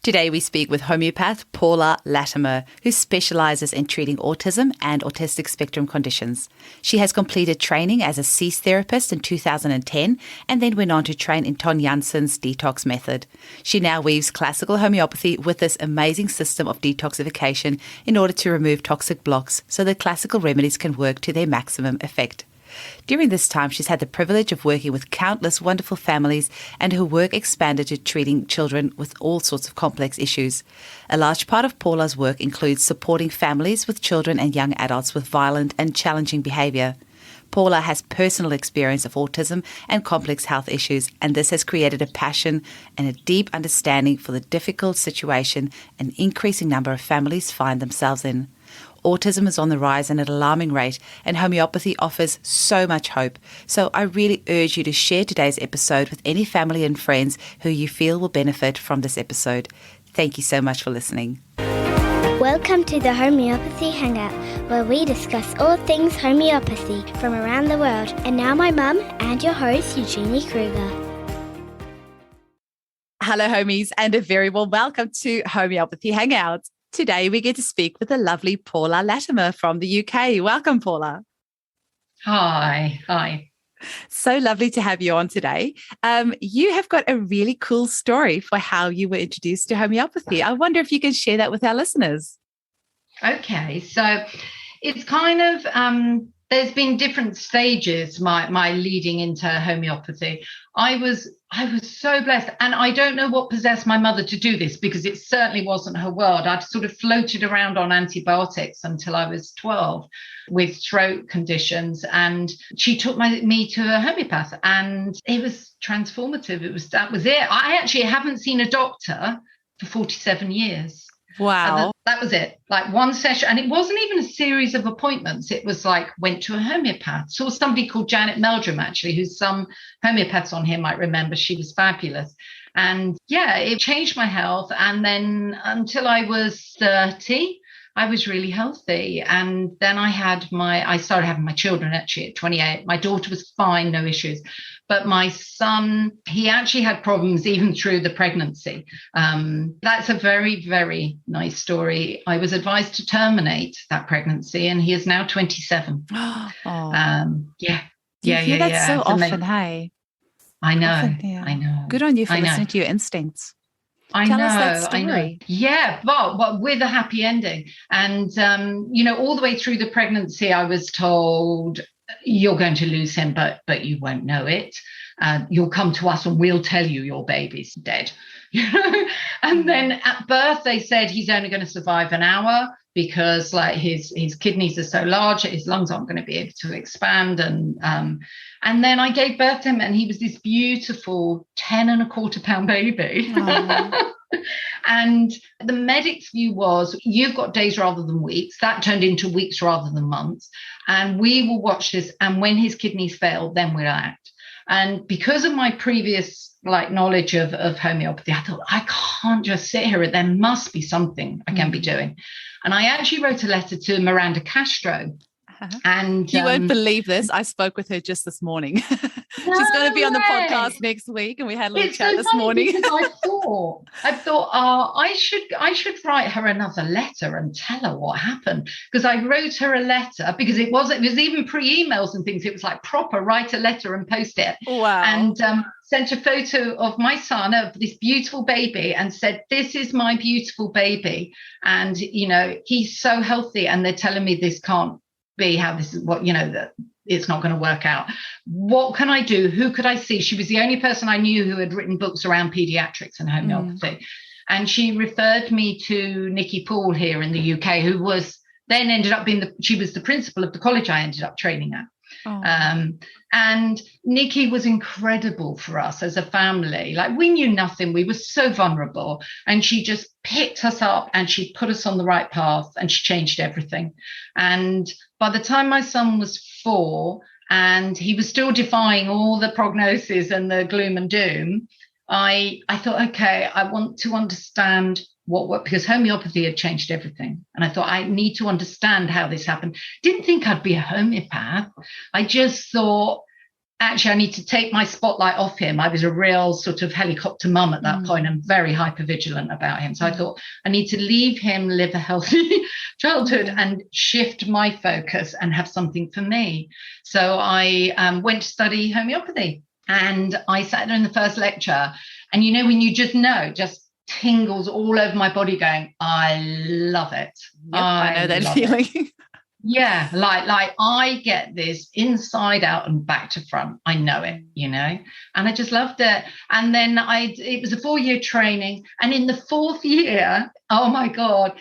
Today we speak with homeopath Paula Lattimer, who specialises in treating autism and autistic spectrum conditions. She has completed training as a cease therapist in 2010 and then went on to train in Ton Jansen's detox method. She now weaves classical homeopathy with this amazing system of detoxification in order to remove toxic blocks so that classical remedies can work to their maximum effect. During this time, she's had the privilege of working with countless wonderful families, and her work expanded to treating children with all sorts of complex issues. A large part of Paula's work includes supporting families with children and young adults with violent and challenging behaviour. Paula has personal experience of autism and complex health issues, and this has created a passion and a deep understanding for the difficult situation an increasing number of families find themselves in. Autism is on the rise at an alarming rate, and homeopathy offers so much hope. So I really urge you to share today's episode with any family and friends who you feel will benefit from this episode. Thank you so much for listening. Welcome to the Homeopathy Hangout, where we discuss all things homeopathy from around the world. And now my mum and your host, Eugenie Kruger. Hello, homies, and a very warm welcome to Homeopathy Hangout. Today, we get to speak with the lovely Paula Lattimer from the UK. Welcome, Paula. Hi. So lovely to have you on today. You have got a really cool story for how you were introduced to homeopathy. I wonder if you can share that with our listeners. Okay, so it's kind of, there's been different stages, my leading into homeopathy. I was so blessed, and I don't know what possessed my mother to do this, because it certainly wasn't her world. I'd sort of floated around on antibiotics until I was 12 with throat conditions, and she took me to a homeopath, and it was transformative. That was it. I actually haven't seen a doctor for 47 years. Wow. That was it. Like one session. And it wasn't even a series of appointments. It was like, went to a homeopath. Saw somebody called Janet Meldrum, actually, who's some homeopaths on here might remember. She was fabulous. And yeah, it changed my health. And then until I was 30, I was really healthy. And then I started having my children actually at 28. My daughter was fine, no issues. But my son, he actually had problems even through the pregnancy. That's a very, very nice story. I was advised to terminate that pregnancy, and he is now 27. Oh. Yeah. You hear that so often, amazing. hey? I know. I know. Good on you for listening to your instincts. Tell us that story. I know. Yeah, but with a happy ending. And, all the way through the pregnancy, I was told, you're going to lose him, but you won't know it. You'll come to us and we'll tell you your baby's dead. And then at birth, they said he's only going to survive an hour because like his kidneys are so large, his lungs aren't going to be able to expand. And then I gave birth to him, and he was this beautiful 10.25-pound baby. And the medic's view was, you've got days rather than weeks. That turned into weeks rather than months. And we will watch this. And when his kidneys fail, then we'll act. And because of my previous knowledge of homeopathy, I thought, I can't just sit here. There must be something I can be doing. And I actually wrote a letter to Miranda Castro. And you won't believe this. I spoke with her just this morning. She's going to be on the podcast next week, and we had a little chat this morning. I thought, I should write her another letter and tell her what happened, because I wrote her a letter, because it was even pre-emails and things. It was like proper, write a letter and post it. Wow. And sent a photo of my son, of this beautiful baby, and said, this is my beautiful baby, and he's so healthy, and they're telling me this can't be how this is, what that it's not going to work out. What can I do? Who could I see? She was the only person I knew who had written books around pediatrics and homeopathy. And she referred me to Nikki Paul here in the UK, who was then ended up being she was the principal of the college I ended up training at. And Nikki was incredible for us as a family. Like, we knew nothing. We were so vulnerable. And she just picked us up and she put us on the right path, and she changed everything. And by the time my son was 4 and he was still defying all the prognosis and the gloom and doom, I thought, okay, I want to understand what, because homeopathy had changed everything. And I thought, I need to understand how this happened. Didn't think I'd be a homeopath. I just thought actually, I need to take my spotlight off him. I was a real sort of helicopter mum at that point and very hypervigilant about him. So I thought I need to leave him, live a healthy childhood and shift my focus and have something for me. So I went to study homeopathy, and I sat there in the first lecture. And, you know, when you just know, just tingles all over my body going, I love it. Yep, I know that feeling. Yeah, like I get this inside out and back to front. I know it, you know, and I just loved it. And then it was a 4-year training. And in the 4th year, oh my God,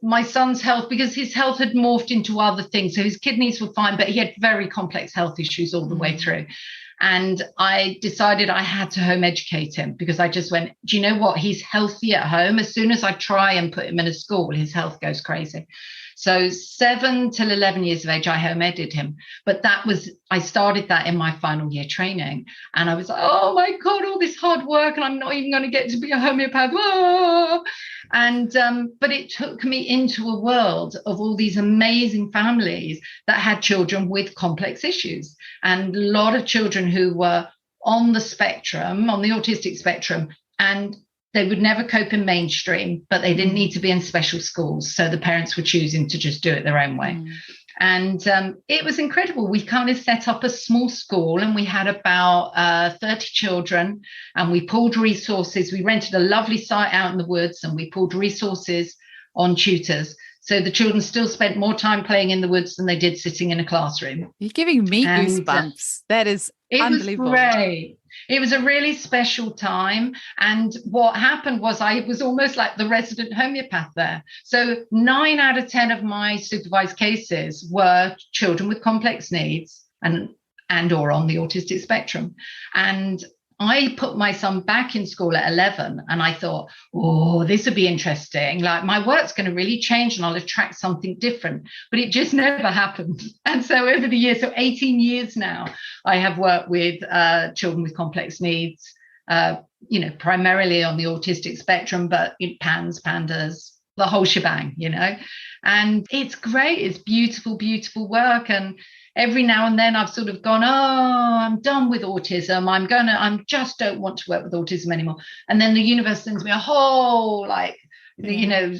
my son's health, because his health had morphed into other things. So his kidneys were fine, but he had very complex health issues all the way through. And I decided I had to home educate him, because I just went, do you know what? He's healthy at home. As soon as I try and put him in a school, his health goes crazy. So 7 till 11 years of age, I home edited him. But I started that in my final year training. And I was like, oh my God, all this hard work, and I'm not even going to get to be a homeopath. Whoa! And but it took me into a world of all these amazing families that had children with complex issues, and a lot of children who were on the spectrum, on the autistic spectrum, and they would never cope in mainstream, but they didn't need to be in special schools. So the parents were choosing to just do it their own way. And it was incredible. We kind of set up a small school, and we had about 30 children, and we pulled resources. We rented a lovely site out in the woods, and we pulled resources on tutors. So the children still spent more time playing in the woods than they did sitting in a classroom. You're giving me goosebumps. That is unbelievable. It was great. It was a really special time. And what happened was I was almost like the resident homeopath there. So 9 out of 10 of my supervised cases were children with complex needs and or on the autistic spectrum. And I put my son back in school at 11, and I thought, oh, this would be interesting. Like, my work's going to really change and I'll attract something different. But it just never happened. And so over the years, so 18 years now, I have worked with children with complex needs, you know, primarily on the autistic spectrum, but PANS, PANDAS, the whole shebang, you know. And it's great. It's beautiful, beautiful work. And every now and then I've sort of gone, oh, I'm done with autism. I just don't want to work with autism anymore. And then the universe sends me a whole, like, you know,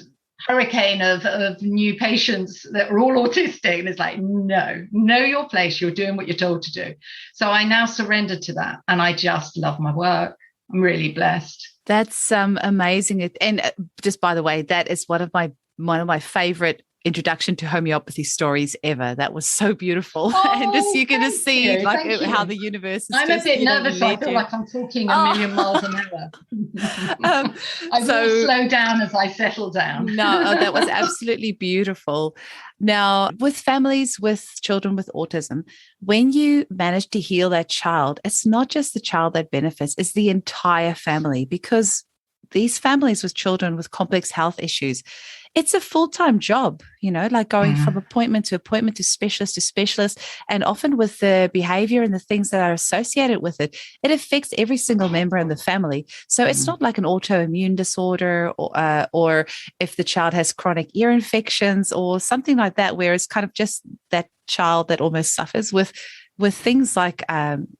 hurricane of new patients that are all autistic. And it's like, no, know your place. You're doing what you're told to do. So I now surrender to that. And I just love my work. I'm really blessed. That's amazing. And just by the way, that is one of my favorite introduction to homeopathy stories ever. That was so beautiful. And just you can just see like how the universe is. I'm a bit nervous. I feel like I'm talking a million miles an hour. I will slow down as I settle down. No, that was absolutely beautiful. Now, with families with children with autism, when you manage to heal that child, it's not just the child that benefits, it's the entire family, because these families with children with complex health issues, it's a full-time job, you know, like going from appointment to specialist, and often with the behavior and the things that are associated with it, it affects every single member in the family. So it's not like an autoimmune disorder or if the child has chronic ear infections or something like that, where it's kind of just that child that almost suffers with things like,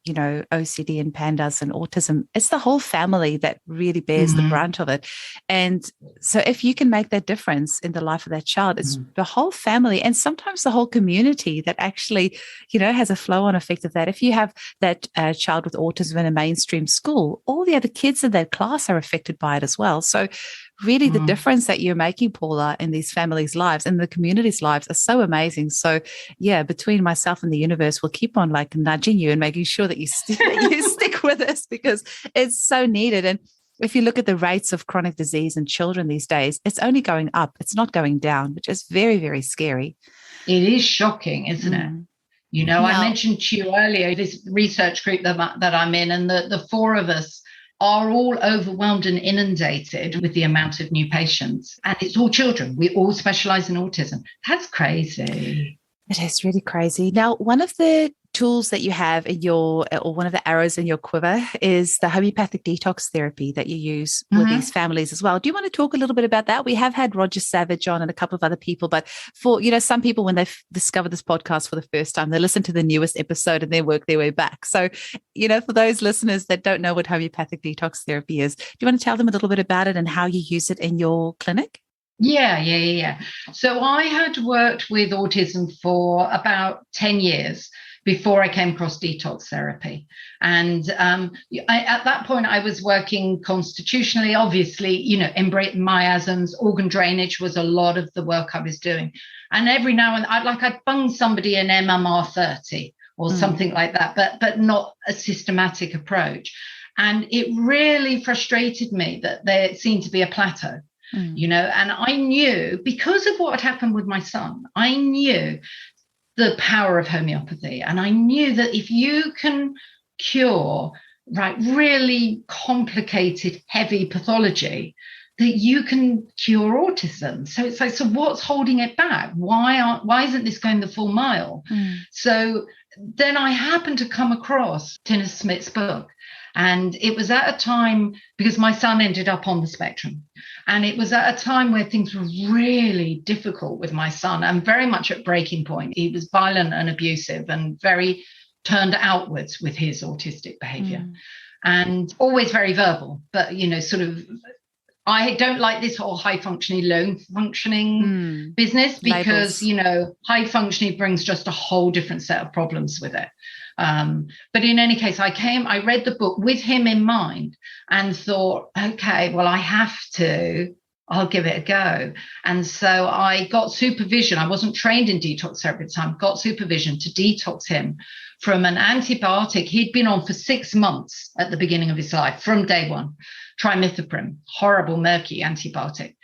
you know, OCD and PANDAS and autism. It's the whole family that really bears the brunt of it. And so if you can make that difference in the life of that child, it's the whole family and sometimes the whole community that actually, you know, has a flow-on effect of that. If you have that child with autism in a mainstream school, all the other kids in that class are affected by it as well. So really the difference that you're making, Paula, in these families' lives and the community's lives are so amazing. So yeah, between myself and the universe, we'll keep on like nudging you and making sure that you stick with us, because it's so needed. And if you look at the rates of chronic disease in children these days, it's only going up. It's not going down, which is very, very scary. It is shocking, isn't it? You know, I mentioned to you earlier, this research group that I'm in, and the 4 of us are all overwhelmed and inundated with the amount of new patients. And it's all children. We all specialise in autism. That's crazy. It is really crazy. Now, one of the tools that you have in your, or one of the arrows in your quiver is the homeopathic detox therapy that you use with these families as well. Do you want to talk a little bit about that? We have had Roger Savage on and a couple of other people, but for, some people, when they've discovered this podcast for the first time, they listen to the newest episode and they work their way back. So, for those listeners that don't know what homeopathic detox therapy is, do you want to tell them a little bit about it and how you use it in your clinic? Yeah. So I had worked with autism for about 10 years before I came across detox therapy. And at that point, I was working constitutionally, obviously, embracing miasms, organ drainage was a lot of the work I was doing. And every now and I'd bung somebody an MMR 30 or something like that, but not a systematic approach. And it really frustrated me that there seemed to be a plateau. And I knew, because of what had happened with my son, I knew the power of homeopathy. And I knew that if you can cure really complicated, heavy pathology, that you can cure autism. So it's like, so what's holding it back? Why isn't this going the full mile? So then I happened to come across Tina Smith's book. And it was at a time, because my son ended up on the spectrum, and it was at a time where things were really difficult with my son and very much at breaking point. He was violent and abusive and very turned outwards with his autistic behaviour, and always very verbal, but, I don't like this whole high functioning, low functioning business, because, high functioning brings just a whole different set of problems with it. But in any case, I read the book with him in mind and thought, okay, well, I'll give it a go. And so I got supervision. I wasn't trained in detox therapy at the time, got supervision to detox him from an antibiotic he'd been on for 6 months at the beginning of his life, from day one, trimethoprim, horrible, murky antibiotic,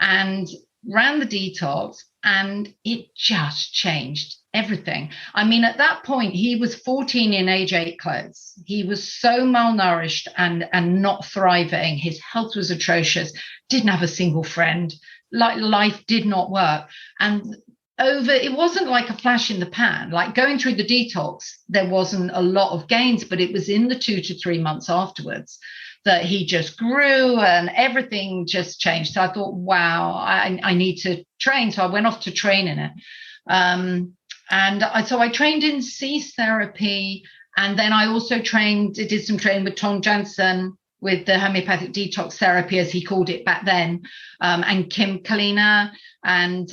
and ran the detox, and it just changed everything. I mean, at that point, he was 14 in age 8 clothes. He was so malnourished and not thriving. His health was atrocious, didn't have a single friend, life did not work. And it wasn't like a flash in the pan, like going through the detox, there wasn't a lot of gains, but it was in the 2 to 3 months afterwards that he just grew and everything just changed. So I thought, wow, I need to train. So I went off to train in it. So I trained in cease therapy. And then I also did some training with Ton Jansen with the homeopathic detox therapy, as he called it back then, and Kim Kalina. And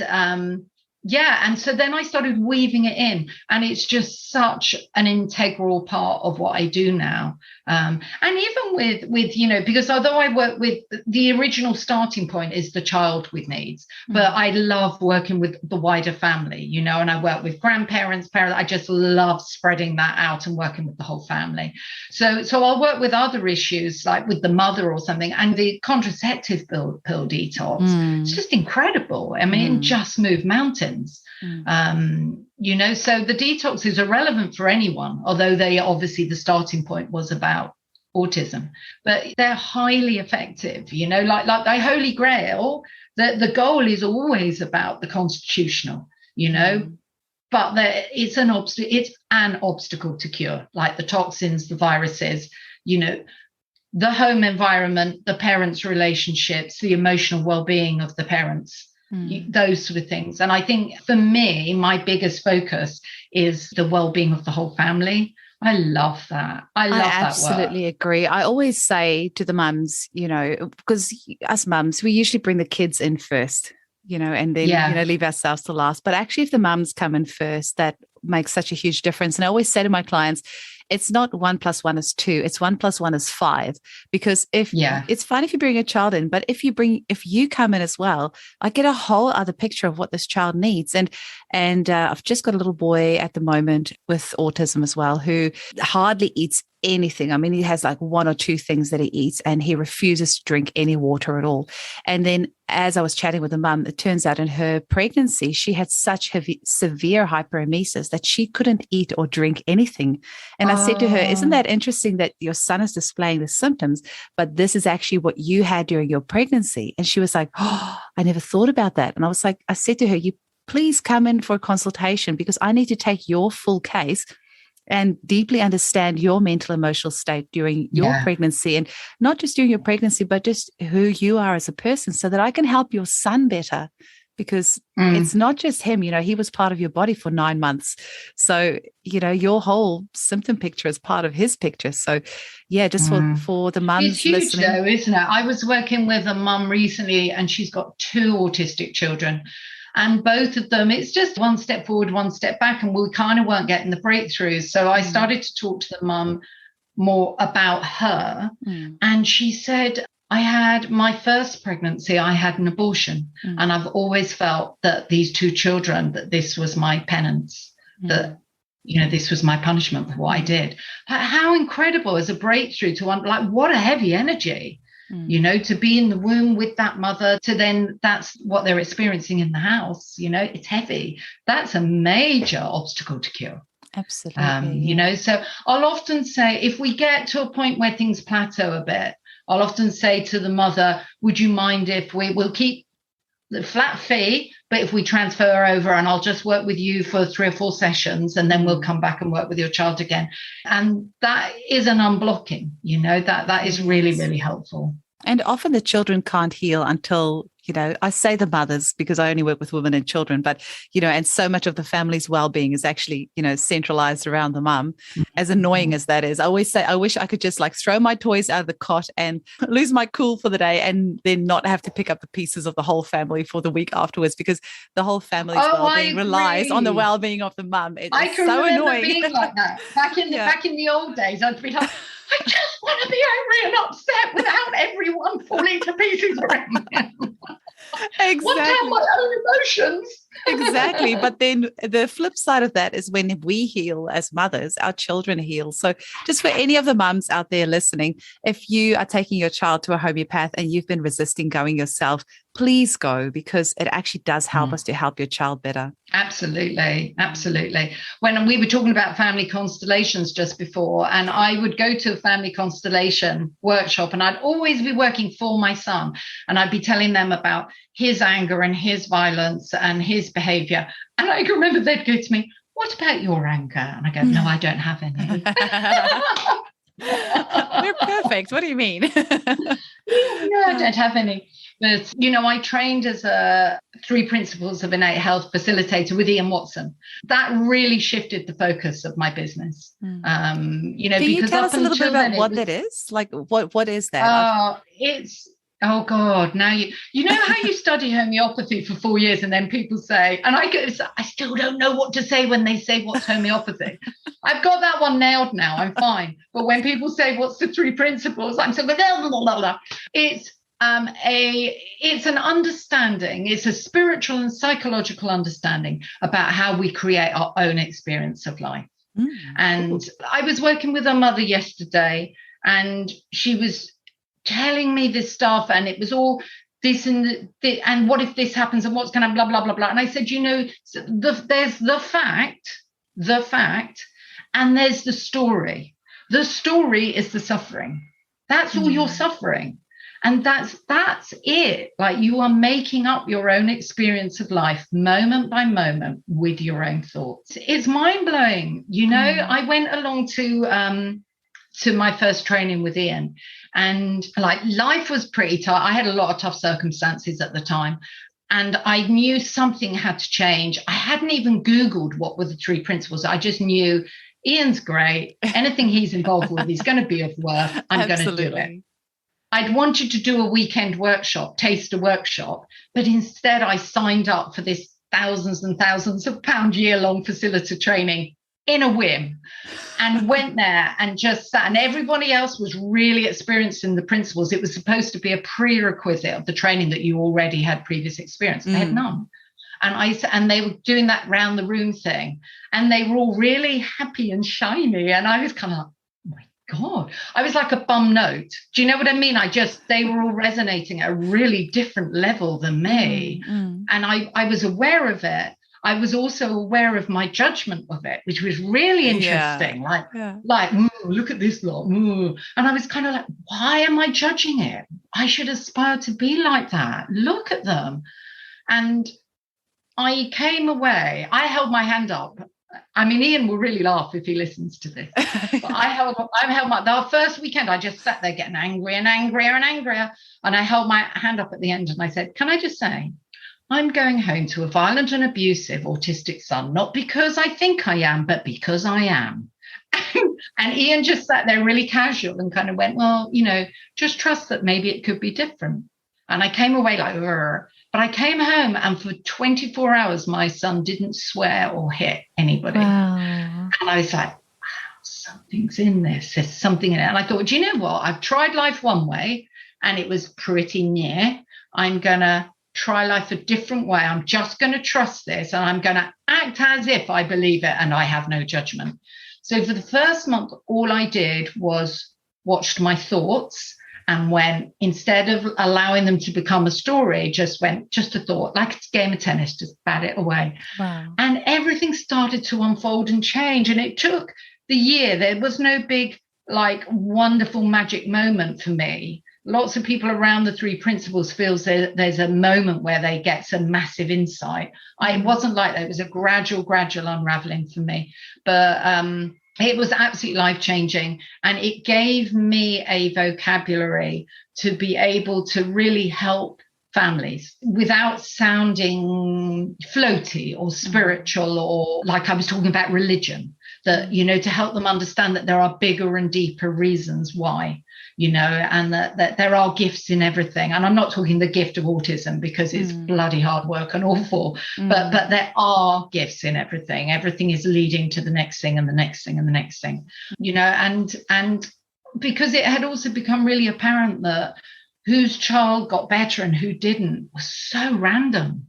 so then I started weaving it in, and it's just such an integral part of what I do now. And even with because although I work with, the original starting point is the child with needs, but I love working with the wider family, and I work with grandparents, parents. I just love spreading that out and working with the whole family. So I'll work with other issues, like with the mother or something, and the contraceptive pill detox. It's just incredible. I mean, it just moved mountains. So the detoxes are relevant for anyone, although the starting point was about autism, but they're highly effective, like the Holy Grail. The goal is always about the constitutional, but it's an obstacle to cure, like the toxins, the viruses, the home environment, the parents' relationships, the emotional well-being of the parents. Those sort of things. And I think for me, my biggest focus is the well-being of the whole family. I love that. I absolutely agree. I always say to the mums, because us mums, we usually bring the kids in first, and then, leave ourselves to last. But actually, if the mums come in first, that makes such a huge difference. And I always say to my clients, it's not 1 + 1 = 2. It's 1 + 1 = 5. Because it's fine if you bring a child in, but if you come in as well, I get a whole other picture of what this child needs. And I've just got a little boy at the moment with autism as well, who hardly eats anything. I mean, he has like 1 or 2 things that he eats, and he refuses to drink any water at all. And then as I was chatting with the mum, it turns out in her pregnancy, she had such severe hyperemesis that she couldn't eat or drink anything. And I said to her, isn't that interesting that your son is displaying the symptoms, but this is actually what you had during your pregnancy? And she was like, oh, I never thought about that. And I said to her, you please come in for a consultation, because I need to take your full case and deeply understand your mental emotional state during your pregnancy, and not just during your pregnancy, but just who you are as a person, so that I can help your son better, because it's not just him, he was part of your body for 9 months. So, your whole symptom picture is part of his picture. So just for the mums it's huge listening. though, isn't it? I was working with a mum recently, and she's got 2 autistic children. And both of them, it's just one step forward, one step back, and we kind of weren't getting the breakthroughs. So I started to talk to the mum more about her. And she said, I had my first pregnancy, I had an abortion. And I've always felt that these 2 children, that this was my penance, that, this was my punishment for what I did. How incredible is a breakthrough to, what a heavy energy. To be in the womb with that mother, to then that's what they're experiencing in the house, it's heavy. That's a major obstacle to cure. Absolutely. So I'll often say, if we get to a point where things plateau a bit, I'll often say to the mother, would you mind if we'll keep the flat fee, but if we transfer over and I'll just work with you for 3 or 4 sessions, and then we'll come back and work with your child again. And that is an unblocking, that is really, really helpful. And often the children can't heal until, I say the mothers because I only work with women and children, but, and so much of the family's well-being is actually, centralized around the mum, as annoying as that is. I always say, I wish I could just throw my toys out of the cot and lose my cool for the day, and then not have to pick up the pieces of the whole family for the week afterwards, because the whole family's well-being relies on the well-being of the mum. It's I can so remember annoying. being like that. Back in the old days, I'd be like, I just want to be angry and upset without everyone falling to pieces around me. Exactly. Want to have my own emotions. Exactly. But then the flip side of that is when we heal as mothers, our children heal. So just for any of the mums out there listening, if you are taking your child to a homeopath and you've been resisting going yourself, please go, because it actually does help us to help your child better. Absolutely. Absolutely. When we were talking about family constellations just before, and I would go to a family constellation workshop, and I'd always be working for my son, and I'd be telling them about his anger and his violence and his behavior. And I can remember they'd go to me, what about your anger? And I go, no, I don't have any. We're perfect. What do you mean? No, I don't have any. But, I trained as a 3 Principles of Innate Health facilitator with Ian Watson. That really shifted the focus of my business. Can you tell us a little bit about what that is? What is that? Oh God, now you know how you study homeopathy for 4 years, and then people say, and I still don't know what to say when they say what's homeopathy. I've got that one nailed now, I'm fine. But when people say what's the 3 principles, I'm saying, blah, blah, blah, blah. It's an understanding, it's a spiritual and psychological understanding about how we create our own experience of life. And I was working with a mother yesterday, and she was telling me this stuff, and it was all this and what if this happens, and what's going to blah blah blah blah. And I said, there's the fact, and there's the story. The story is the suffering. That's all you're suffering. And that's it. You are making up your own experience of life moment by moment with your own thoughts. It's mind-blowing. I went along to my first training with Ian, and life was pretty tough. I had a lot of tough circumstances at the time, and I knew something had to change. I hadn't even Googled what were the 3 principles. I just knew Ian's great. Anything he's involved with is going to be of worth. I'm going to do it. I'd wanted to do a weekend workshop, taster workshop, but instead I signed up for this thousands and thousands of pound year-long facilitator training in a whim, and went there and just sat, and everybody else was really experienced in the principles. It was supposed to be a prerequisite of the training that you already had previous experience. They had none. And they were doing that round the room thing, and they were all really happy and shiny. And I was kind of like, oh my God, I was like a bum note. Do you know what I mean? They were all resonating at a really different level than me. And I was aware of it. I was also aware of my judgment of it, which was really interesting. Look at this lot. And I was kind of like, why am I judging it? I should aspire to be like that. Look at them. And I came away. I held my hand up I mean, Ian will really laugh if he listens to this. But I held the first weekend, I just sat there getting angrier and angrier and angrier. And I held my hand up at the end and I said, can I just say, I'm going home to a violent and abusive autistic son, not because I think I am, but because I am. And Ian just sat there really casual and kind of went, well, just trust that maybe it could be different. And I came away like, Rrr. But I came home and for 24 hours, my son didn't swear or hit anybody. Wow. And I was like, wow, something's in this. There's something in it. And I thought, do you know what? I've tried life one way and it was pretty near. I'm going to try life a different way. I'm just going to trust this and I'm going to act as if I believe it and I have no judgment. So for the first month, all I did was watched my thoughts and went, instead of allowing them to become a story, just a thought, like it's a game of tennis, just bat it away. Wow. And everything started to unfold and change. And it took the year. There was no big, wonderful magic moment for me. Lots of people around the 3 principles feels there's a moment where they get some massive insight. It wasn't like that. It was a gradual unraveling for me. But it was absolutely life-changing, and it gave me a vocabulary to be able to really help families without sounding floaty or spiritual or like I was talking about religion, that, to help them understand that there are bigger and deeper reasons why, and that there are gifts in everything. And I'm not talking the gift of autism because it's bloody hard work and awful, but there are gifts in everything. Everything is leading to the next thing and the next thing and the next thing, and because it had also become really apparent that whose child got better and who didn't was so random.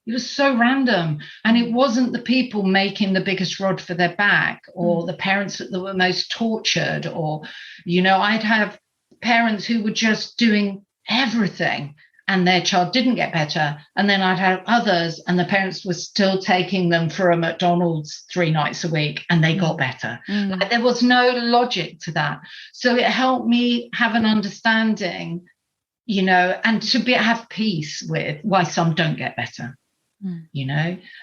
It was so random. And it wasn't the people making the biggest rod for their back or the parents that were most tortured or, I'd have parents who were just doing everything and their child didn't get better. And then I'd have others and the parents were still taking them for a McDonald's 3 nights a week and they got better. Like, there was no logic to that. So it helped me have an understanding, and to have peace with why some don't get better.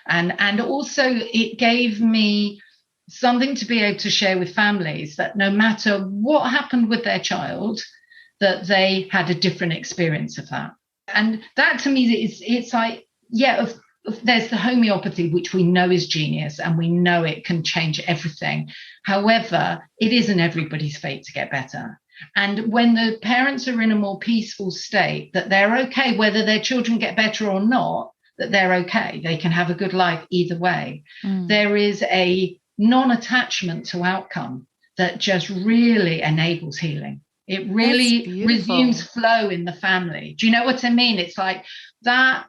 And also it gave me something to be able to share with families, that no matter what happened with their child, that they had a different experience of that. And that to me it's like, there's the homeopathy, which we know is genius and we know it can change everything. However, it isn't everybody's fate to get better. And when the parents are in a more peaceful state, that they're okay whether their children get better or not, that they're okay. They can have a good life either way. There is a non-attachment to outcome that just really enables healing. It really resumes flow in the family. Do you know what I mean? It's like that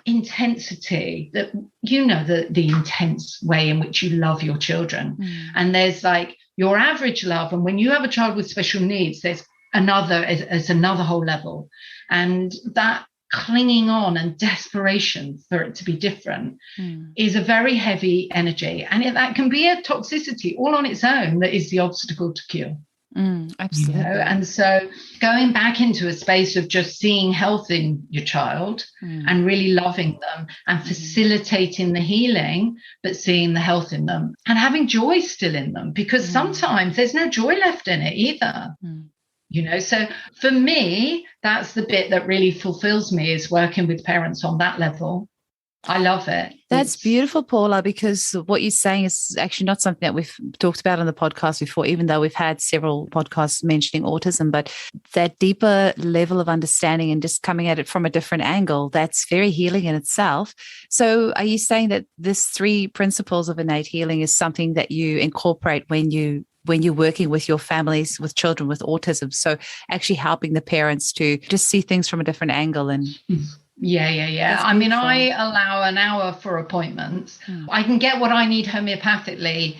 intensity, that, the intense way in which you love your children. And there's like your average love. And when you have a child with special needs, there's another whole level. And that clinging on and desperation for it to be different is a very heavy energy, and that can be a toxicity all on its own that is the obstacle to cure. Absolutely. And so going back into a space of just seeing health in your child and really loving them and facilitating the healing, but seeing the health in them and having joy still in them, because sometimes there's no joy left in it either. So for me, that's the bit that really fulfills me, is working with parents on that level. I love it. That's beautiful, Paula, because what you're saying is actually not something that we've talked about on the podcast before, even though we've had several podcasts mentioning autism, but that deeper level of understanding and just coming at it from a different angle, that's very healing in itself. So are you saying that this 3 principles of innate healing is something that you incorporate when you're working with your families with children with autism? So actually helping the parents to just see things from a different angle. And Yeah. I mean, I allow an hour for appointments. I can get what I need homeopathically,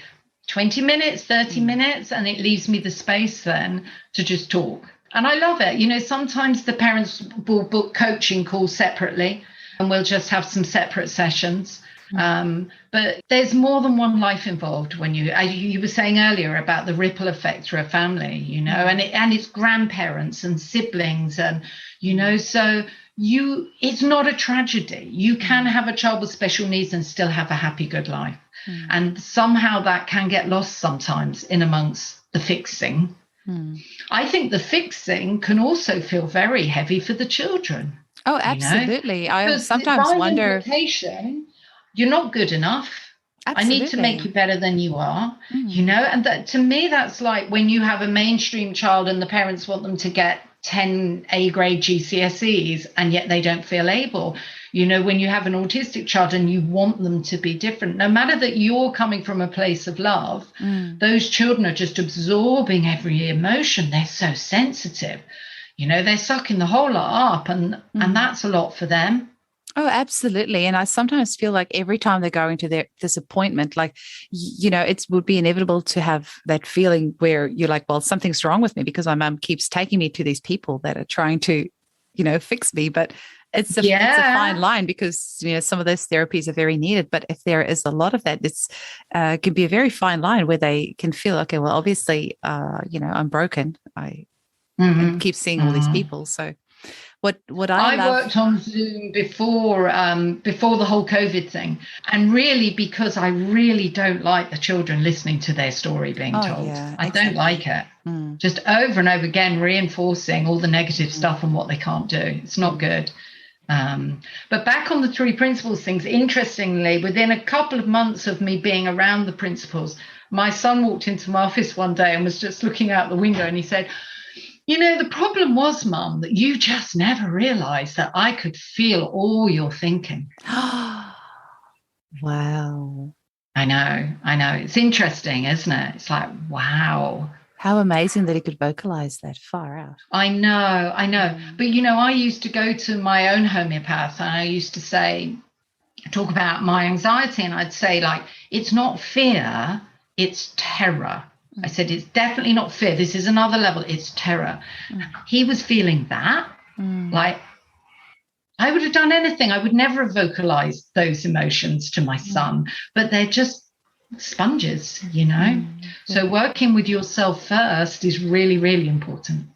20 minutes, 30 minutes, and it leaves me the space then to just talk. And I love it. Sometimes the parents will book coaching calls separately and we'll just have some separate sessions. But there's more than one life involved when you were saying earlier about the ripple effect through a family, and it's grandparents and siblings and, so it's not a tragedy. You can have a child with special needs and still have a happy, good life. And somehow that can get lost sometimes in amongst the fixing. I think the fixing can also feel very heavy for the children. Oh, absolutely. You know? I sometimes by wonder. implication, you're not good enough. Absolutely. I need to make you better than you are, you know, and that, to me, that's like when you have a mainstream child and the parents want them to get 10 A grade GCSEs and yet they don't feel able. You know, when you have an autistic child and you want them to be different, no matter that you're coming from a place of love, those children are just absorbing every emotion. They're so sensitive, you know, they're sucking the whole lot up, and that's a lot for them. Oh, absolutely. And I sometimes feel like every time they're going to their disappointment, like, you know, it would be inevitable to have that feeling where you're like, well, something's wrong with me because my mum keeps taking me to these people that are trying to, you know, fix me. But it's a fine line, because, you know, some of those therapies are very needed. But if there is a lot of that, it's can be a very fine line where they can feel, okay, well, obviously, you know, I'm broken. I keep seeing all these people. So what I worked on Zoom before the whole COVID thing, and really because I really don't like the children listening to their story being told. Yeah, I don't like it. Just over and over again reinforcing all the negative stuff and what they can't do. It's not good. But back on the 3 principles things, interestingly, within a couple of months of me being around the principles, my son walked into my office one day and was just looking out the window, and he said, you know, the problem was, Mum, that you just never realized that I could feel all you're thinking. Wow. I know. It's interesting, isn't it? It's like, wow. How amazing that he could vocalize that far out. I know. But, you know, I used to go to my own homeopath, and I used to talk about my anxiety, and I'd say, like, it's not fear, it's terror. I said, it's definitely not fear. This is another level. It's terror. He was feeling that. Like, I would have done anything. I would never have vocalized those emotions to my son, but they're just sponges, you know? So working with yourself first is really, really important.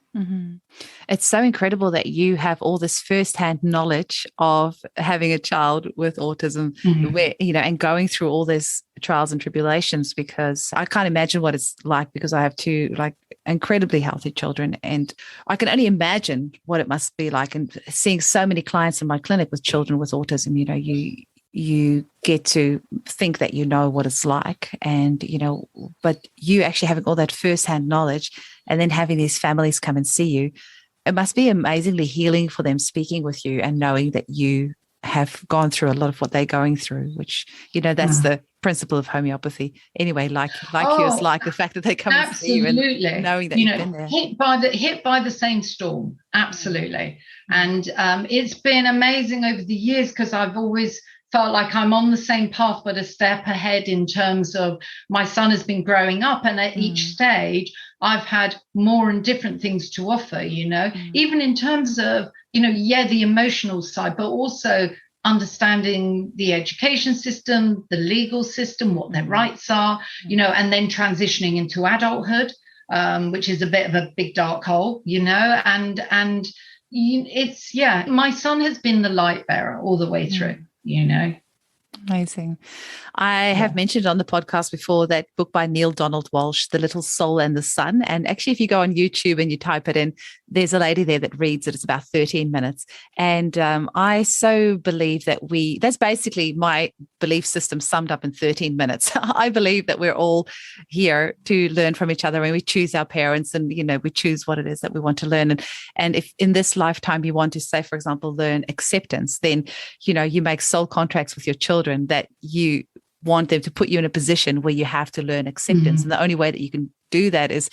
It's so incredible that you have all this firsthand knowledge of having a child with autism, where, you know, and going through all these trials and tribulations, because I can't imagine what it's like, because I have 2 like incredibly healthy children, and I can only imagine what it must be like. And seeing so many clients in my clinic with children with autism, you know, you get to think that you know what it's like, and, you know, but you actually having all that firsthand knowledge and then having these families come and see you, it must be amazingly healing for them, speaking with you and knowing that you have gone through a lot of what they're going through, which, you know, that's the principle of homeopathy. Anyway, like yours, like the fact that they come and see you and knowing that you've been there. Hit by the same storm. Absolutely. And it's been amazing over the years, because I've always felt like I'm on the same path, but a step ahead, in terms of my son has been growing up, and at each stage I've had more and different things to offer, you know, even in terms of, you know, the emotional side, but also understanding the education system, the legal system, what their rights are, you know, and then transitioning into adulthood, which is a bit of a big dark hole, you know, and it's, my son has been the light bearer all the way through, you know. Amazing. I have mentioned on the podcast before that book by Neil Donald Walsh, The Little Soul and the Sun. And actually, if you go on YouTube and you type it in, there's a lady there that reads it. It's about 13 minutes. And I so believe that that's basically my belief system summed up in 13 minutes. I believe that we're all here to learn from each other, and we choose our parents, and, you know, we choose what it is that we want to learn. And if in this lifetime you want to, say, for example, learn acceptance, then, you know, you make soul contracts with your children that you want them to put you in a position where you have to learn acceptance. And the only way that you can do that is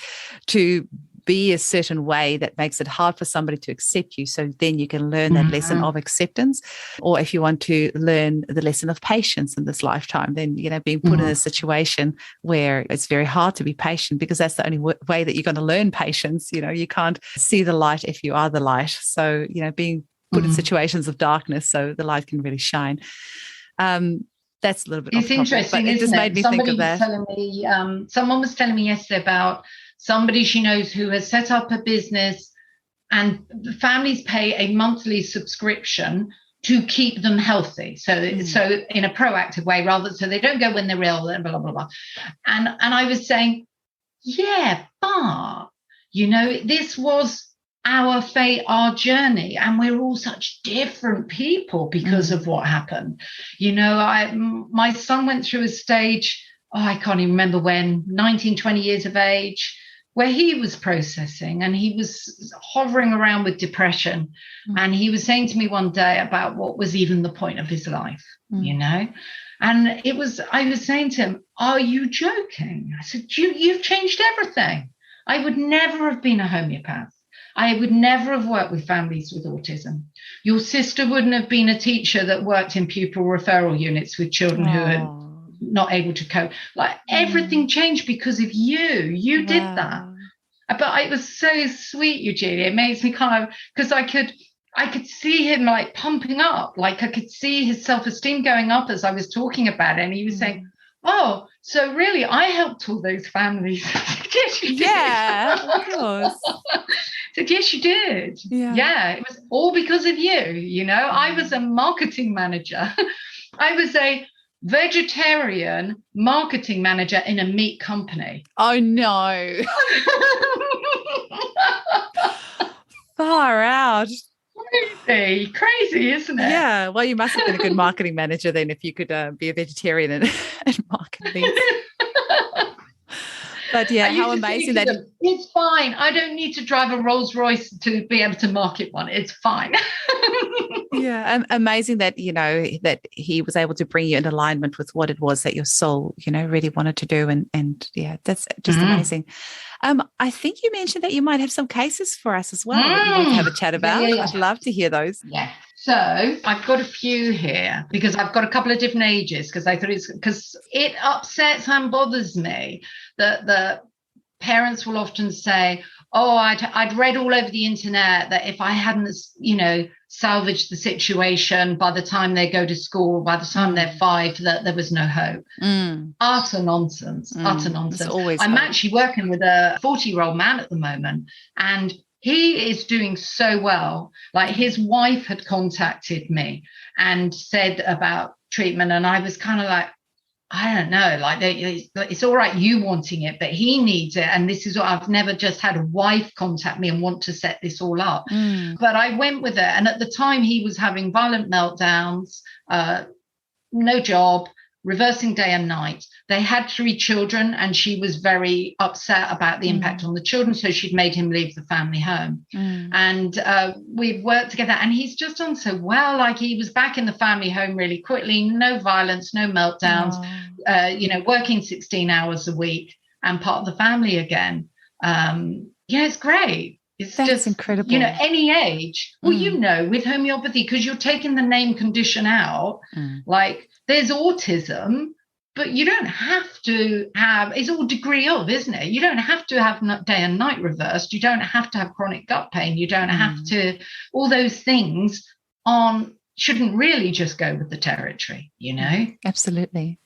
to be a certain way that makes it hard for somebody to accept you. So then you can learn that lesson of acceptance. Or if you want to learn the lesson of patience in this lifetime, then, you know, being put in a situation where it's very hard to be patient, because that's the only way that you're going to learn patience. You know, you can't see the light if you are the light. So, you know, being put in situations of darkness so the light can really shine. That's a little bit. It's interesting, but it just made me think of that. Someone was telling me yesterday about somebody she knows who has set up a business, and the families pay a monthly subscription to keep them healthy. So in a proactive way, rather, so they don't go when they're ill and blah, blah, blah. And I was saying, yeah, but, this was our fate, our journey, and we're all such different people because of what happened. My son went through a stage, I can't even remember when, 19, 20 years of age, where he was processing and he was hovering around with depression. And he was saying to me one day about what was even the point of his life, and I was saying to him, are you joking? I said, you've changed everything. I would never have been a homeopath. I would never have worked with families with autism. Your sister wouldn't have been a teacher that worked in pupil referral units with children who are not able to cope. Like everything changed because of you. You did that. But it was so sweet, Eugenia. It makes me kind of, because I could see him like pumping up. Like I could see his self-esteem going up as I was talking about it. And he was saying, oh, so really I helped all those families. Yes, you did. Yeah, of course. Said, yes, you did. Yeah, it was all because of you. I was a marketing manager. I was a vegetarian marketing manager in a meat company. Oh, no. Far out. Crazy, isn't it? Yeah. Well, you must have been a good marketing manager then if you could be a vegetarian and market things. But yeah, how amazing that it's fine. I don't need to drive a Rolls Royce to be able to market one. It's fine. Yeah, amazing that that he was able to bring you in alignment with what it was that your soul really wanted to do, and yeah, that's just amazing. I think you mentioned that you might have some cases for us as well that you want to have a chat about. Yeah. I'd love to hear those. Yeah. So I've got a few here because I've got a couple of different ages because I thought because it upsets and bothers me that the parents will often say, oh, I'd read all over the internet that if I hadn't, salvaged the situation by the time they go to school, by the time they're 5, that there was no hope. Utter nonsense. Utter nonsense. I'm actually working with a 40-year-old man at the moment, and he is doing so well. Like his wife had contacted me and said about treatment, and I was kind of like, I don't know, like it's all right you wanting it, but he needs it. And this is what I've never just had a wife contact me and want to set this all up. But I went with it. And at the time he was having violent meltdowns, no job, reversing day and night. They had 3 children and she was very upset about the impact on the children. So she'd made him leave the family home. And we've worked together and he's just done so well. Like he was back in the family home really quickly, no violence, no meltdowns, working 16 hours a week and part of the family again. It's great. That's just incredible. Any age. Well, with homeopathy, because you're taking the name condition out, like there's autism, but you don't have to have, it's all degree of, isn't it? You don't have to have day and night reversed. You don't have to have chronic gut pain. You don't have to, all those things shouldn't really just go with the territory, Absolutely.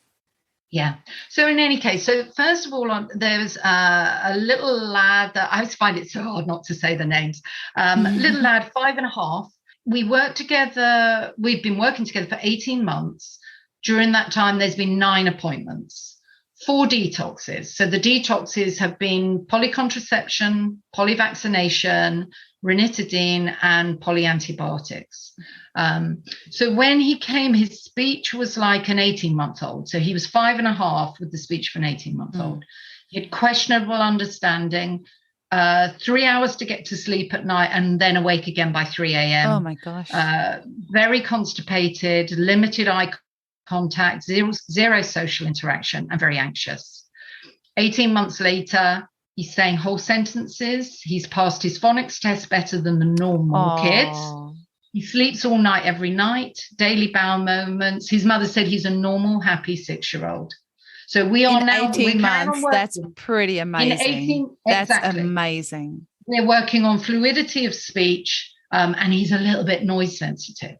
Yeah. So in any case, first of all, there's a little lad that I always find it so hard not to say the names. Little lad, 5.5. We worked together. We've been working together for 18 months. During that time, there's been 9 appointments, 4 detoxes. So the detoxes have been polycontraception, polyvaccination, ranitidine, and polyantibiotics. So when he came, his speech was like an 18-month-old. So he was 5.5 with the speech of an 18-month-old. He had questionable understanding, 3 hours to get to sleep at night and then awake again by 3 a.m. Oh, my gosh. Very constipated, limited eye contact, zero social interaction, and very anxious. 18 months later, he's saying whole sentences. He's passed his phonics test better than the normal kids. He sleeps all night, every night, daily bowel movements. His mother said he's a normal, happy 6-year-old. So we are now 18 months. That's pretty amazing. That's amazing. We're working on fluidity of speech, and he's a little bit noise sensitive.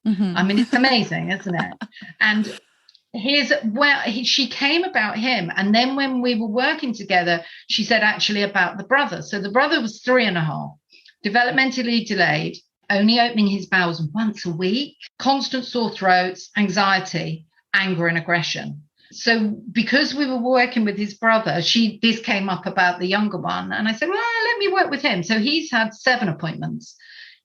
I mean, it's amazing, isn't it? And she came about him. And then when we were working together, she said actually about the brother. So the brother was 3.5, developmentally delayed, only opening his bowels once a week, constant sore throats, anxiety, anger and aggression. So because we were working with his brother, this came up about the younger one. And I said, well, let me work with him. So he's had 7 appointments.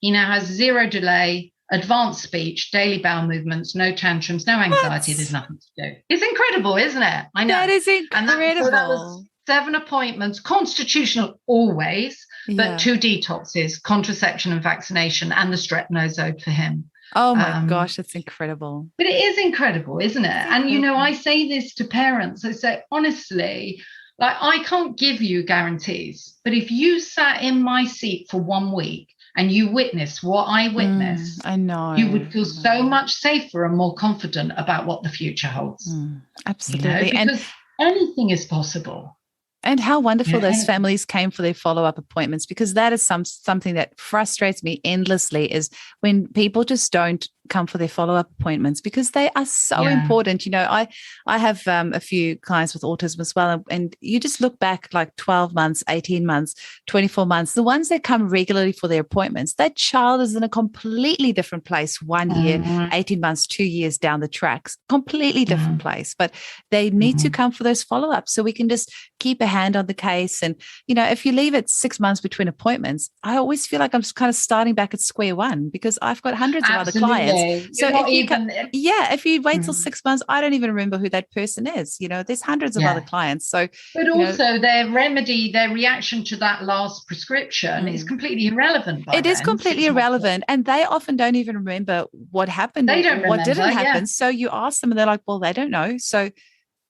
He now has 0 delay, advanced speech, daily bowel movements, no tantrums, no anxiety. What? There's nothing to do. It's incredible, isn't it? I know. That is incredible. So that was 7 appointments, constitutional always, but 2 detoxes, contraception and vaccination, and the strep nosode for him. Oh my gosh, that's incredible. But it is incredible, isn't it? And, you know, I say this to parents. I say, honestly, like, I can't give you guarantees, but if you sat in my seat for 1 week and you witnessed what I witnessed, I know, you would feel so much safer and more confident about what the future holds. Absolutely. You know, because anything is possible. And how wonderful those families came for their follow-up appointments, because that is something that frustrates me endlessly, is when people just don't come for their follow-up appointments, because they are so important. You know, I have a few clients with autism as well, and you just look back like 12 months, 18 months, 24 months, the ones that come regularly for their appointments, that child is in a completely different place 1 year, 18 months, 2 years down the tracks, completely different place. But they need to come for those follow-ups so we can just keep a hand on the case. And, you know, if you leave it 6 months between appointments, I always feel like I'm just kind of starting back at square one, because I've got hundreds of other clients. So if you wait till 6 months, I don't even remember who that person is. You know, there's hundreds of other clients. So, but also their reaction to that last prescription is completely irrelevant. It is completely irrelevant, and they often don't even remember what happened. They don't remember, what didn't happen. So you ask them, and they're like, "Well, they don't know." So.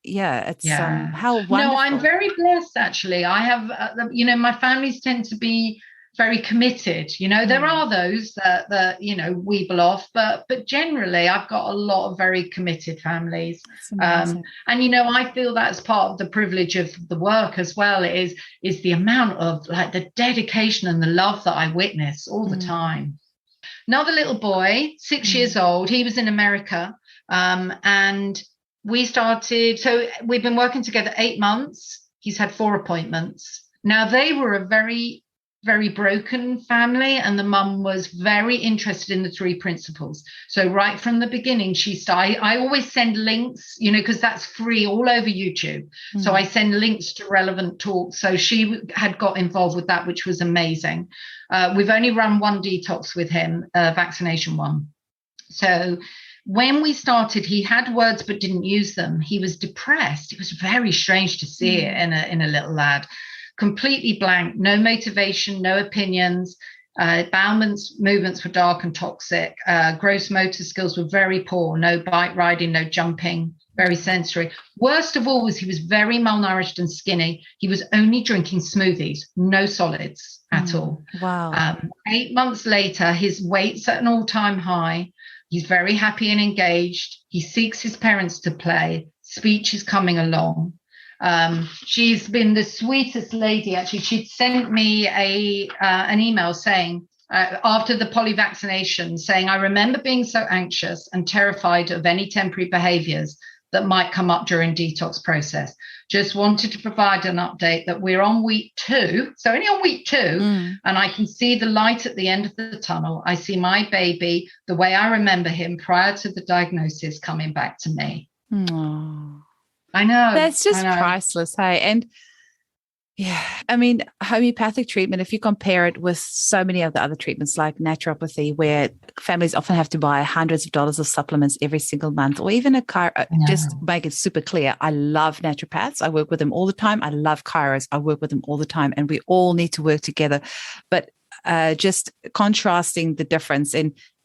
Yeah, it's how wonderful. No, I'm very blessed, actually. I have, you know, my families tend to be very committed. You know, there are those that you know, weeble off, but generally I've got a lot of very committed families. And, you know, I feel that's part of the privilege of the work as well, is the amount of, like, the dedication and the love that I witness all the time. Another little boy, 6 years old, he was in America, and we started, so we've been working together 8 months. He's had 4 appointments. Now, they were a very, very broken family, and the mum was very interested in the 3 principles. So right from the beginning, I always send links, you know, because that's free all over YouTube. So I send links to relevant talks. So she had got involved with that, which was amazing. We've only run 1 detox with him, vaccination one. So when we started, he had words but didn't use them. He was depressed. It was very strange to see it in a little lad. Completely blank, no motivation, no opinions. Bowel movements were dark and toxic. Gross motor skills were very poor. No bike riding, no jumping, very sensory. Worst of all was he was very malnourished and skinny. He was only drinking smoothies, no solids at all. Wow. 8 months later, his weight's at an all-time high. He's very happy and engaged. He seeks his parents to play. Speech is coming along. She's been the sweetest lady. Actually, she'd sent me an email saying, after the poly vaccination, saying, I remember being so anxious and terrified of any temporary behaviours that might come up during detox process. Just wanted to provide an update that we're on week 2. So only on week 2, and I can see the light at the end of the tunnel. I see my baby the way I remember him prior to the diagnosis coming back to me. Aww. I know. That's just priceless, hey? And yeah, I mean, homeopathic treatment, if you compare it with so many of the other treatments like naturopathy, where families often have to buy hundreds of dollars of supplements every single month, or even just make it super clear, I love naturopaths. I work with them all the time. I love chiros. I work with them all the time, and we all need to work together. But just contrasting the difference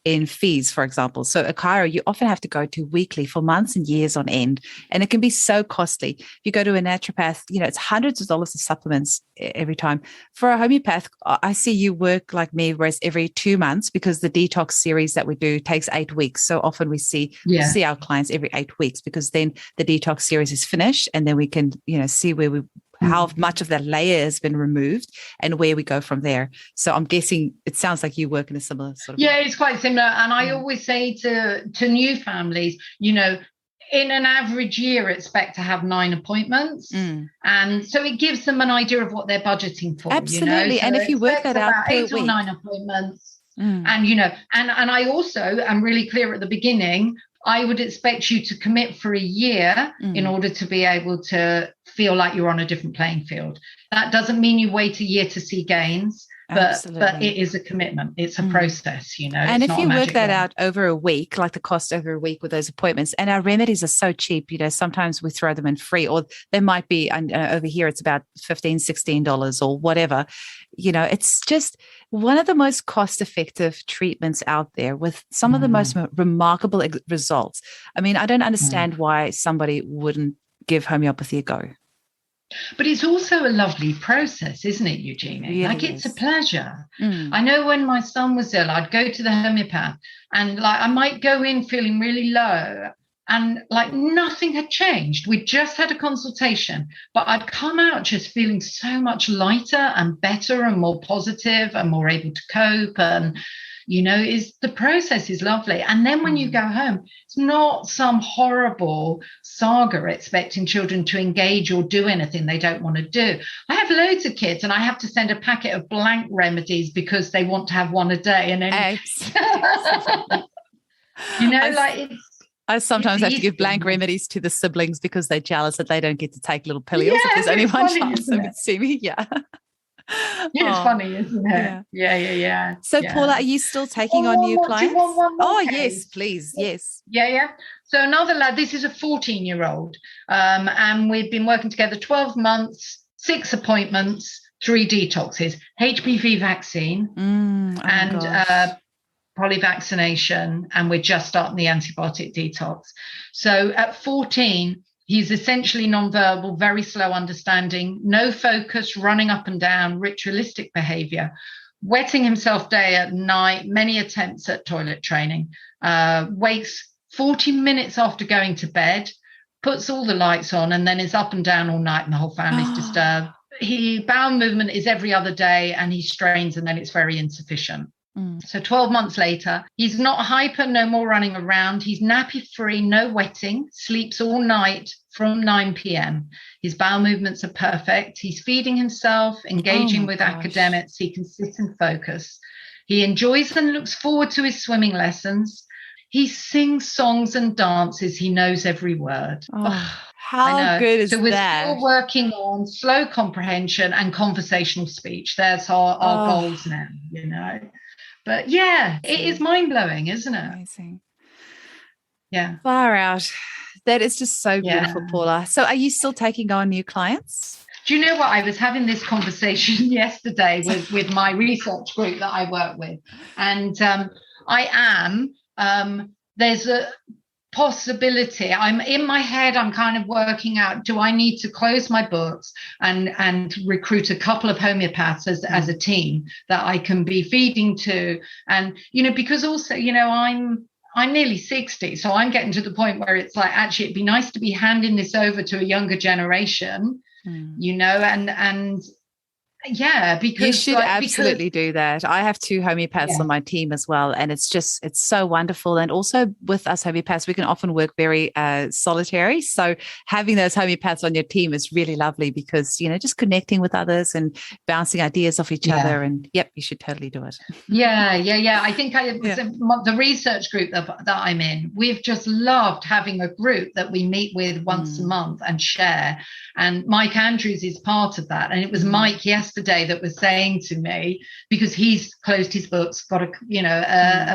in fees, for example. So a chiro, you often have to go to weekly for months and years on end, and it can be so costly. If you go to a naturopath, you know, it's hundreds of dollars of supplements every time. For a homeopath, I see you work like me, whereas every 2 months, because the detox series that we do takes 8 weeks. So often we see our clients every 8 weeks, because then the detox series is finished, and then we can, you know, see how much of that layer has been removed and where we go from there. So I'm guessing it sounds like you work in a similar sort of way. It's quite similar. And I always say to new families, you know, in an average year, expect to have 9 appointments. And so it gives them an idea of what they're budgeting for. Absolutely. You know? So and if you work that out per 8 week. or 9 appointments. And, and I also am really clear at the beginning, I would expect you to commit for a year in order to be able to feel like you're on a different playing field. That doesn't mean you wait a year to see gains. But it is a commitment. It's a process, And it's if you work that out over a week, like the cost over a week with those appointments, and our remedies are so cheap, sometimes we throw them in free, or they might be, over here, it's about $15, $16 or whatever. It's just one of the most cost-effective treatments out there with some of the most remarkable results. I mean, I don't understand why somebody wouldn't give homeopathy a go. But it's also a lovely process, isn't it, Eugenie? Really it's a pleasure. I know when my son was ill, I'd go to the homeopath and I might go in feeling really low and nothing had changed. We just had a consultation, but I'd come out just feeling so much lighter and better and more positive and more able to cope. And the process is lovely. And then when you go home, it's not some horrible saga expecting children to engage or do anything they don't want to do. I have loads of kids and I have to send a packet of blank remedies because they want to have one a day. And then, I sometimes have to give blank remedies to the siblings because they're jealous that they don't get to take little pills if there's only one chance of it see me. Yeah. Yeah, it's funny, isn't it? Yeah. So, Paula, are you still taking on new clients? Do you want one more case? Yes, please. Yes. Yeah. So another lad, this is a 14-year-old, and we've been working together 12 months, 6 appointments, 3 detoxes, HPV vaccine and polyvaccination, and we're just starting the antibiotic detox. So at 14, he's essentially nonverbal, very slow understanding, no focus, running up and down, ritualistic behaviour, wetting himself day and night, many attempts at toilet training, wakes 40 minutes after going to bed, puts all the lights on, and then is up and down all night and the whole family's disturbed. Bowel movement is every other day and he strains and then it's very insufficient. So 12 months later, he's not hyper, no more running around. He's nappy free, no wetting, sleeps all night from 9 p.m. His bowel movements are perfect. He's feeding himself, engaging with academics. He can sit and focus. He enjoys and looks forward to his swimming lessons. He sings songs and dances. He knows every word. How good is that? So we're still working on slow comprehension and conversational speech. There's our goals now, But it is mind-blowing, isn't it? Amazing. Yeah. Far out. That is just so beautiful, Paula. So are you still taking on new clients? Do you know what? I was having this conversation yesterday with my research group that I work with. And there's a possibility. I'm in my head, I'm kind of working out, do I need to close my books and recruit a couple of homeopaths as a team that I can be feeding to? And, because also, I'm nearly 60, so I'm getting to the point where it's like, actually, it'd be nice to be handing this over to a younger generation, and because you should absolutely do that. I have 2 homeopaths on my team as well, and it's so wonderful. And also with us homeopaths, we can often work very solitary. So having those homeopaths on your team is really lovely because just connecting with others and bouncing ideas off each other. And you should totally do it. Yeah. I think the research group that I'm in, we've just loved having a group that we meet with once a month and share. And Mike Andrews is part of that, and it was Mike yesterday that was saying to me, because he's closed his books, got a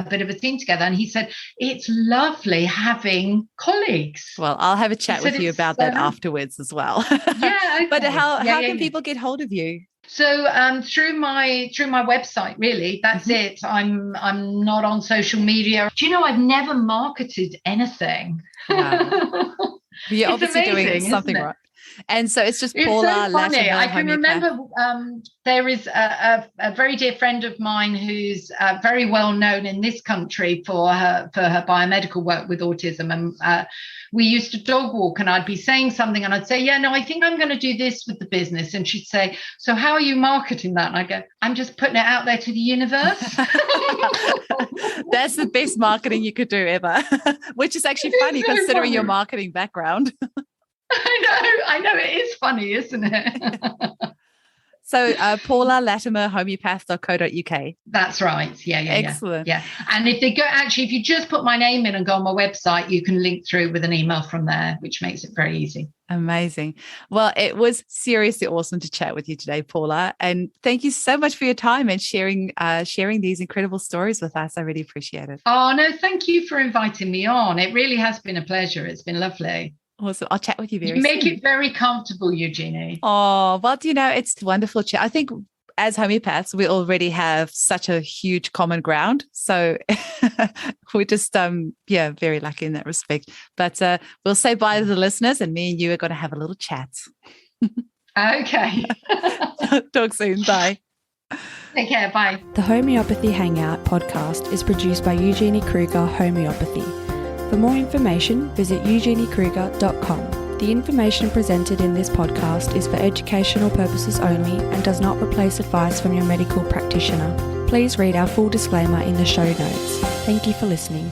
bit of a team together, and he said it's lovely having colleagues. Well, I'll have a chat with you about that afterwards as well. Okay. But how can people get hold of you? So through my website, really, that's it. I'm not on social media. Do you know, I've never marketed anything. Wow. You're obviously doing something right. And so it's just Paula. It's so funny. Lattimer, I can remember there is a very dear friend of mine who's very well known in this country for her biomedical work with autism. And we used to dog walk, and I'd be saying something and I'd say, I think I'm going to do this with the business. And she'd say, so how are you marketing that? And I go, I'm just putting it out there to the universe. That's the best marketing you could do ever, which is actually funny considering your marketing background. I know, it is funny, isn't it? So Paula Lattimer, homeopath.co.uk. That's right. Yeah. Excellent. Yeah. And if you just put my name in and go on my website, you can link through with an email from there, which makes it very easy. Amazing. Well, it was seriously awesome to chat with you today, Paula. And thank you so much for your time and sharing these incredible stories with us. I really appreciate it. Oh, no, thank you for inviting me on. It really has been a pleasure. It's been lovely. Awesome. I'll chat with you very soon. You make it very comfortable, Eugenie. Oh, well, it's wonderful chat. I think as homeopaths, we already have such a huge common ground. So we're just, very lucky in that respect. But we'll say bye to the listeners, and me and you are going to have a little chat. Okay. Talk soon. Bye. Take care. Bye. The Homeopathy Hangout podcast is produced by Eugenie Kruger Homeopathy. For more information, visit eugeniekruger.com. The information presented in this podcast is for educational purposes only and does not replace advice from your medical practitioner. Please read our full disclaimer in the show notes. Thank you for listening.